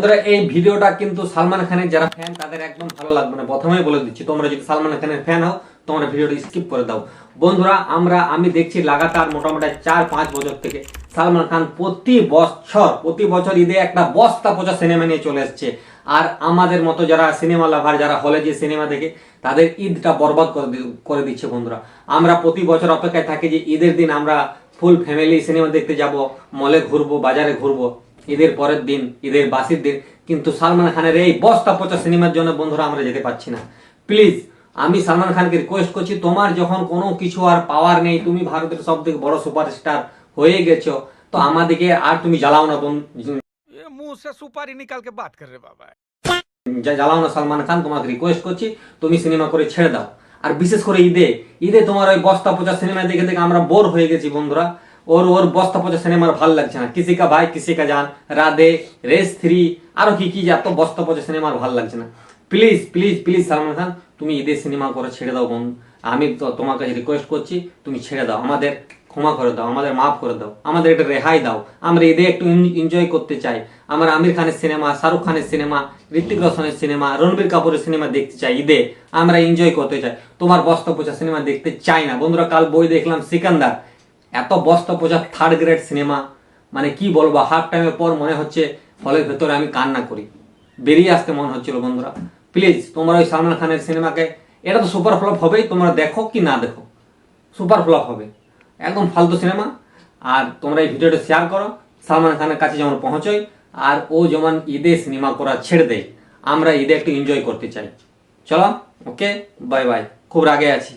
বন্ধুরা এই ভিডিওটা কিন্তু সালমান খানের যারা ফ্যান তাদের একদম ভালো লাগবে না, প্রথমেই বলে দিচ্ছি। তোমরা যদি সালমান খানের ফ্যান হও তোমরা ভিডিওটা স্কিপ করে দাও। বন্ধুরা আমি দেখছি লাগাতার মোটামুটি 4-5 বছর থেকে সালমান খান প্রতি বছর ঈদে একটা বস্তা পচা সিনেমা নিয়ে চলে আসছে। আর আমাদের মতো যারা সিনেমা লাভার, যারা হলে যে সিনেমা দেখে, তাদের ঈদটা বরবাদ করে দিচ্ছে। বন্ধুরা আমরা প্রতি বছর অপেক্ষায় থাকি যে ঈদের দিন আমরা ফুল ফ্যামিলি সিনেমা দেখতে যাব, মলে ঘুরবো, বাজারে ঘুরবো, ঈদের পরের দিন, ঈদের বাসির দিন। কিন্তু সালমান খানের এই বস্তা পচা সিনেমার জন্য বন্ধুরা আমরা যেতে পারছি না। প্লিজ আমি সালমান খানকে রিকোয়েস্ট করছি, তোমার যখন কোনো কিছু আর পাওয়ার নেই, তুমি ভারতের সব থেকে বড় সুপারস্টার হয়ে গেছো, তো আমাদেরকে আর তুমি জ্বালাও না। मुंह से सुपारी निकाल के बात कर रहे बाबा। জ্বালাও না সালমান খান, তোমাকে রিকোয়েস্ট করছি তুমি সিনেমা করে ছেড়ে দাও। আর বিশেষ করে ঈদে ঈদে তোমার ওই বস্তা পচা সিনেমা দেখে দেখে আমরা বোর হয়ে গেছি বন্ধুরা। ওর ওর বস্তা পচা সিনেমার ভালো লাগছে না। কিসি কা ভাই কিসি কা জান, রাধে, রেস 3, আরো কি কি এত বস্তা পচা সিনেমার ভালো লাগছে না। Please please please Salman Khan, তুমি ঈদের সিনেমা করে ছেড়ে দাও বন্ধু। আমি তো তোমার কাছে রিকোয়েস্ট করছি, তুমি ছেড়ে দাও, আমাদের ক্ষমা করে দাও, আমাদের মাফ করে দাও, আমাদের একটা রেহাই দাও। আমরা ঈদে একটু এনজয় করতে চাই। আমরা আমির খানের সিনেমা, শাহরুখ খানের সিনেমা, ঋত্বিক রোশনের সিনেমা, রণবীর কাপুরের সিনেমা দেখতে চাই। ঈদে আমরা এনজয় করতে চাই, তোমার বস্তা পচা সিনেমা দেখতে চাই না। বন্ধুরা কাল বই দেখলাম সিকান্দার, এত বস্তা পচা থার্ড গ্রেড সিনেমা, মানে কি বলবো, হাফ টাইমের পর মনে হচ্ছে হলের ভেতরে আমি কান্না করি, বেরিয়ে আসতে মনে হচ্ছিল। বন্ধুরা প্লিজ তোমরা ওই সালমান খানের সিনেমাকে, এটা তো সুপার ফ্লপ হবেই, তোমরা দেখো কি না দেখো, সুপার ফ্লপ হবে, একদম ফালতু সিনেমা। আর তোমরা এই ভিডিওটা শেয়ার করো, সালমান খানের কাছে যেমন পৌঁছয়, আর ও যেমন ঈদে সিনেমা করা ছেড়ে দেয়। আমরা ঈদে একটু এনজয় করতে চাই। চলো, ওকে, বাই বাই, খুব রাগে আছি।